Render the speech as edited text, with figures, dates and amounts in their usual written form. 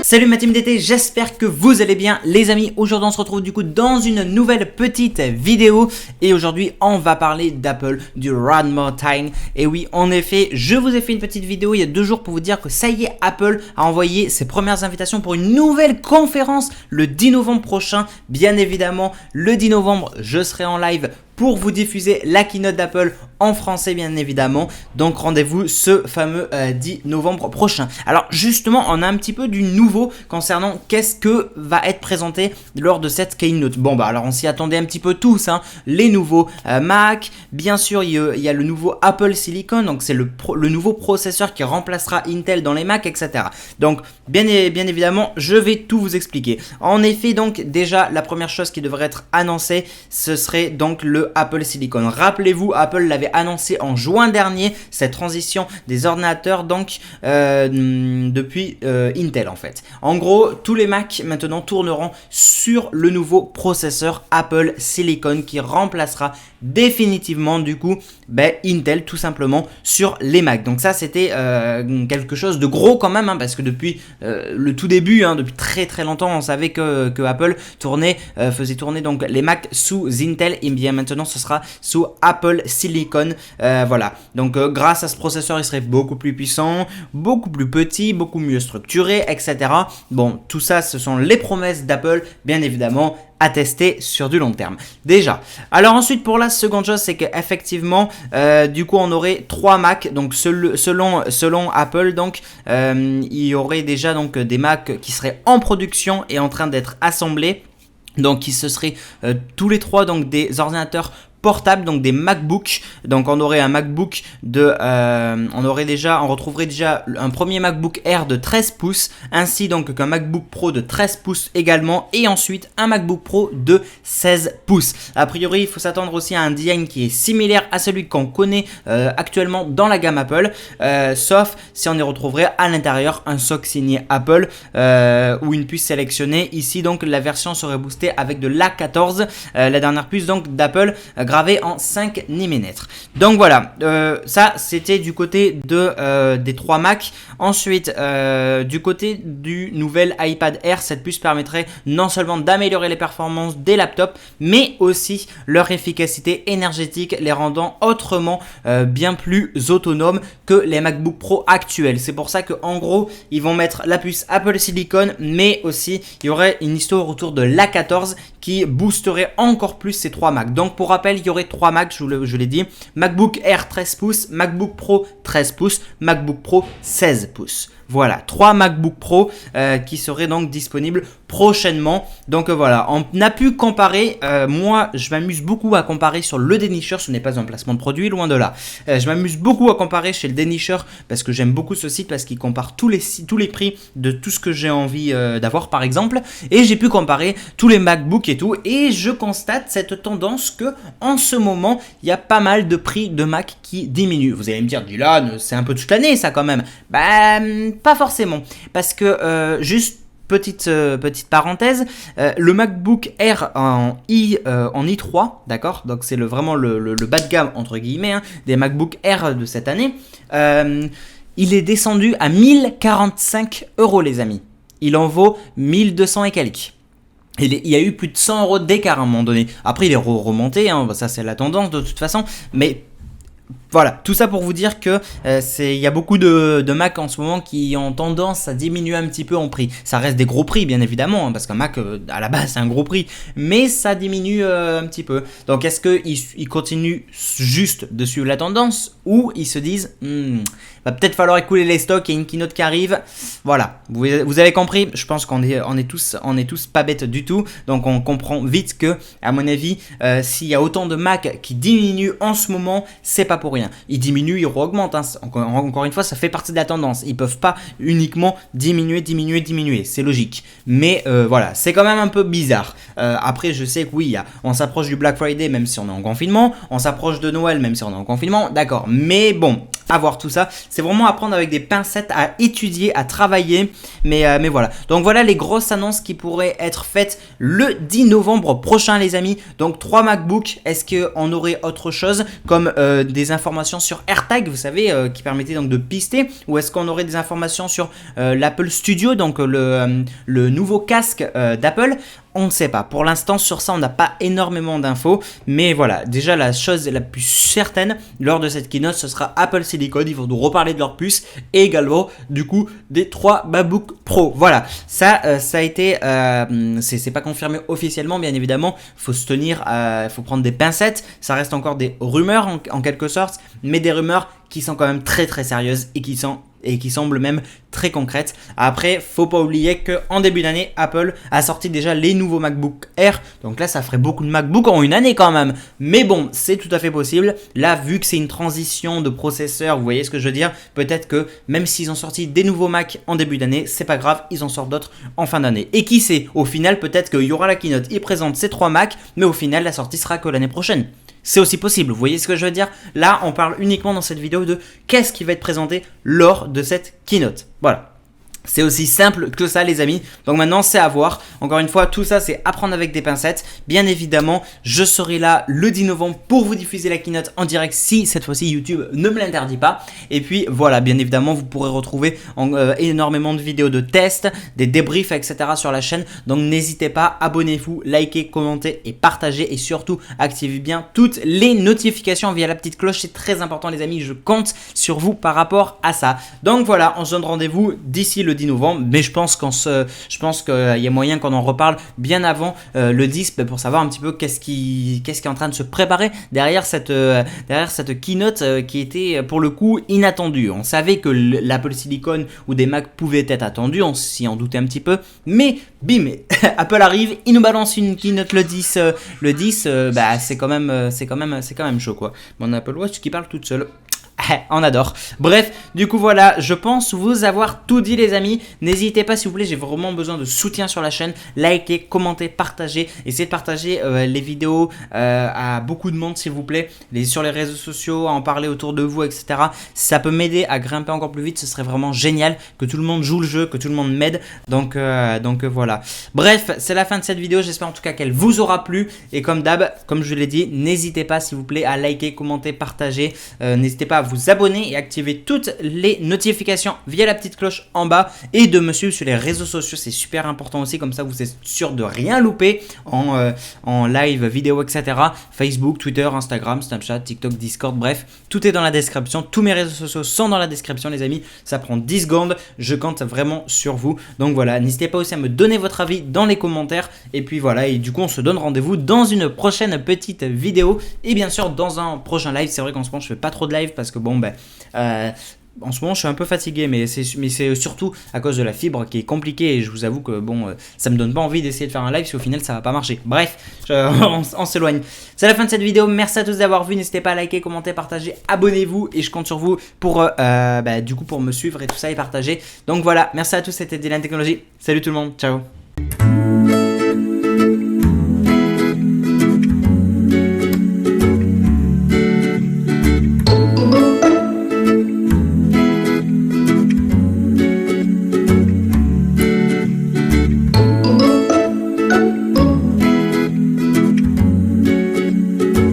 Salut ma team d'été, j'espère que vous allez bien les amis. Aujourd'hui on se retrouve du coup dans une nouvelle petite vidéo et aujourd'hui on va parler d'Apple, du One More Time. Et oui, en effet, je vous ai fait une petite vidéo il y a 2 jours pour vous dire que ça y est, Apple a envoyé ses premières invitations pour une nouvelle conférence le 10 novembre prochain. Bien évidemment, le 10 novembre, je serai en live pour vous diffuser la keynote d'Apple en français bien évidemment. Donc rendez-vous ce fameux 10 novembre prochain. Alors justement, on a un petit peu du nouveau concernant qu'est-ce que va être présenté lors de cette keynote. Bon bah alors on s'y attendait un petit peu tous, hein. Les nouveaux Mac, bien sûr il y a le nouveau Apple Silicon, donc c'est le nouveau processeur qui remplacera Intel dans les Mac, etc. Donc bien évidemment je vais tout vous expliquer. En effet, donc déjà la première chose qui devrait être annoncée, ce serait donc le Apple Silicon. Rappelez-vous, Apple l'avait annoncé en juin dernier, cette transition des ordinateurs donc depuis Intel en fait. En gros, tous les Mac maintenant tourneront sur le nouveau processeur Apple Silicon qui remplacera définitivement du coup Intel tout simplement sur les Mac. Donc ça c'était quelque chose de gros quand même, hein, parce que depuis le tout début, hein, depuis très longtemps, on savait que Apple faisait tourner donc les Mac sous Intel, et bien maintenant ce sera sous Apple Silicon. Voilà, donc grâce à ce processeur il serait beaucoup plus puissant, beaucoup plus petit, beaucoup mieux structuré, etc. Bon, tout ça ce sont les promesses d'Apple, bien évidemment à tester sur du long terme. Déjà, alors ensuite pour la seconde chose, c'est qu'effectivement du coup on aurait 3 Mac, donc selon Apple, donc il y aurait déjà donc des Mac qui seraient en production et en train d'être assemblés. Donc qui se seraient tous les 3 donc des ordinateurs portables, donc des MacBooks. Donc on aurait un MacBook on retrouverait déjà un premier MacBook Air de 13 pouces, ainsi donc qu'un MacBook Pro de 13 pouces également, et ensuite un MacBook Pro de 16 pouces. A priori, il faut s'attendre aussi à un design qui est similaire à celui qu'on connaît actuellement dans la gamme Apple, sauf si on y retrouverait à l'intérieur un SoC signé Apple ou une puce sélectionnée. Ici donc la version serait boostée avec de l'A14, la dernière puce donc d'Apple, gravé en 5 nm. Donc voilà, ça c'était du côté des 3 Mac. Ensuite, du côté du nouvel iPad Air, cette puce permettrait non seulement d'améliorer les performances des laptops, mais aussi leur efficacité énergétique, les rendant autrement bien plus autonomes que les MacBook Pro actuels. C'est pour ça que en gros, ils vont mettre la puce Apple Silicon, mais aussi il y aurait une histoire autour de l'A14 qui boosterait encore plus ces 3 Mac. Donc pour rappel, il y aurait 3 Mac, je l'ai dit, MacBook Air 13 pouces, MacBook Pro 13 pouces, MacBook Pro 16 pouces. Voilà, 3 MacBook Pro qui seraient donc disponibles prochainement. Donc voilà, on a pu comparer, moi je m'amuse beaucoup à comparer sur le dénicheur, ce n'est pas un placement de produit, loin de là. Je m'amuse beaucoup à comparer chez le dénicheur parce que j'aime beaucoup ce site, parce qu'il compare tous les prix de tout ce que j'ai envie d'avoir par exemple. Et j'ai pu comparer tous les MacBooks et tout, et je constate cette tendance que en ce moment, il y a pas mal de prix de Mac qui diminuent. Vous allez me dire, Dylan, c'est un peu toute l'année ça quand même. Pas forcément, parce que juste petite parenthèse, le MacBook Air en i3, d'accord, donc c'est vraiment le bas de gamme entre guillemets, hein, des MacBook Air de cette année, il est descendu à 1045 € les amis. Il en vaut 1200 et quelques. Il y a eu plus de 100 € d'écart à un moment donné. Après il est remonté, hein, ça c'est la tendance de toute façon, mais voilà, tout ça pour vous dire que il y a beaucoup de Mac en ce moment qui ont tendance à diminuer un petit peu en prix. Ça reste des gros prix bien évidemment, hein, parce qu'un Mac à la base c'est un gros prix, mais ça diminue un petit peu. Donc est-ce qu'ils continuent juste de suivre la tendance, ou ils se disent va peut-être falloir écouler les stocks, il y a une keynote qui arrive. Voilà, vous avez compris. Je pense qu'on est tous pas bêtes du tout, donc on comprend vite que, à mon avis, s'il y a autant de Mac qui diminuent en ce moment, c'est pas pour rien. Ils diminuent, ils augmentent, hein. Encore une fois, ça fait partie de la tendance. Ils peuvent pas uniquement diminuer, c'est logique. Mais voilà, c'est quand même un peu bizarre. Après, je sais que oui, on s'approche du Black Friday même si on est en confinement, on s'approche de Noël même si on est en confinement, d'accord. Mais bon, à voir tout ça. C'est vraiment à prendre avec des pincettes, à étudier, à travailler. Mais voilà. Donc voilà les grosses annonces qui pourraient être faites le 10 novembre prochain les amis. Donc 3 MacBook. Est-ce qu'on aurait autre chose comme des informations sur AirTag, vous savez, qui permettait donc de pister, ou est-ce qu'on aurait des informations sur l'Apple Studio, donc le nouveau casque d'Apple? On ne sait pas. Pour l'instant, sur ça, on n'a pas énormément d'infos. Mais voilà, déjà, la chose la plus certaine lors de cette keynote, ce sera Apple Silicon. Ils vont nous reparler de leur puce et également, du coup, des 3 MacBook Pro. Voilà, ça a été... c'est pas confirmé officiellement, bien évidemment. Il faut se tenir, il faut prendre des pincettes. Ça reste encore des rumeurs en quelque sorte, mais des rumeurs qui sont quand même très sérieuses et qui semblent même très concrètes. Après, faut pas oublier qu'en début d'année, Apple a sorti déjà les nouveaux MacBook Air. Donc là, ça ferait beaucoup de MacBook en une année quand même. Mais bon, c'est tout à fait possible. Là, vu que c'est une transition de processeur, vous voyez ce que je veux dire? Peut-être que même s'ils ont sorti des nouveaux Mac en début d'année, c'est pas grave, ils en sortent d'autres en fin d'année. Et qui sait, au final, peut-être qu'il y aura la keynote, ils présentent ces 3 Mac, mais au final, la sortie sera que l'année prochaine. C'est aussi possible, vous voyez ce que je veux dire? Là, on parle uniquement dans cette vidéo de qu'est-ce qui va être présenté lors de cette keynote. Voilà. C'est aussi simple que ça les amis, donc maintenant c'est à voir. Encore une fois, tout ça c'est à prendre avec des pincettes. Bien évidemment, je serai là le 10 novembre pour vous diffuser la keynote en direct si cette fois-ci YouTube ne me l'interdit pas. Et puis voilà, bien évidemment, vous pourrez retrouver énormément de vidéos de tests, des débriefs, etc. sur la chaîne. Donc n'hésitez pas, abonnez-vous, likez, commentez et partagez. Et surtout, activez bien toutes les notifications via la petite cloche. C'est très important les amis, je compte sur vous par rapport à ça. Donc voilà, on se donne rendez-vous d'ici le 10 novembre, mais je pense qu'il y a moyen qu'on en reparle bien avant le 10 pour savoir un petit peu qu'est-ce qui est en train de se préparer derrière cette keynote qui était pour le coup inattendue. On savait que l'Apple Silicon ou des Mac pouvaient être attendus, on s'y en doutait un petit peu, mais bim, Apple arrive, il nous balance une keynote le 10, bah c'est quand même chaud quoi. Mon Apple Watch qui parle toute seule. On adore. Bref, du coup voilà, je pense vous avoir tout dit les amis. N'hésitez pas s'il vous plaît, j'ai vraiment besoin de soutien sur la chaîne. Likez, commentez, partagez. Essayez de partager les vidéos à beaucoup de monde s'il vous plaît. Sur les réseaux sociaux, à en parler autour de vous, etc. Ça peut m'aider à grimper encore plus vite. Ce serait vraiment génial que tout le monde joue le jeu, que tout le monde m'aide. Donc voilà. Bref, c'est la fin de cette vidéo. J'espère en tout cas qu'elle vous aura plu. Et comme d'hab, comme je l'ai dit, n'hésitez pas s'il vous plaît à liker, commenter, partager. N'hésitez pas à vous abonner et activer toutes les notifications via la petite cloche en bas et de me suivre sur les réseaux sociaux, c'est super important aussi, comme ça vous êtes sûr de rien louper en live, vidéo, etc. Facebook, Twitter, Instagram, Snapchat, TikTok, Discord, bref, tout est dans la description, tous mes réseaux sociaux sont dans la description les amis, ça prend 10 secondes, je compte vraiment sur vous, donc voilà, n'hésitez pas aussi à me donner votre avis dans les commentaires et puis voilà, et du coup on se donne rendez-vous dans une prochaine petite vidéo et bien sûr dans un prochain live. C'est vrai qu'en ce moment je fais pas trop de live parce que bon en ce moment je suis un peu fatigué, mais c'est surtout à cause de la fibre qui est compliquée et je vous avoue que bon ça me donne pas envie d'essayer de faire un live si au final ça va pas marcher. Bref, on s'éloigne. C'est la fin de cette vidéo, merci à tous d'avoir vu, n'hésitez pas à liker, commenter, partager, abonnez-vous et je compte sur vous pour du coup pour me suivre et tout ça et partager. Donc voilà, merci à tous, c'était Dylan Technologies, salut tout le monde, ciao.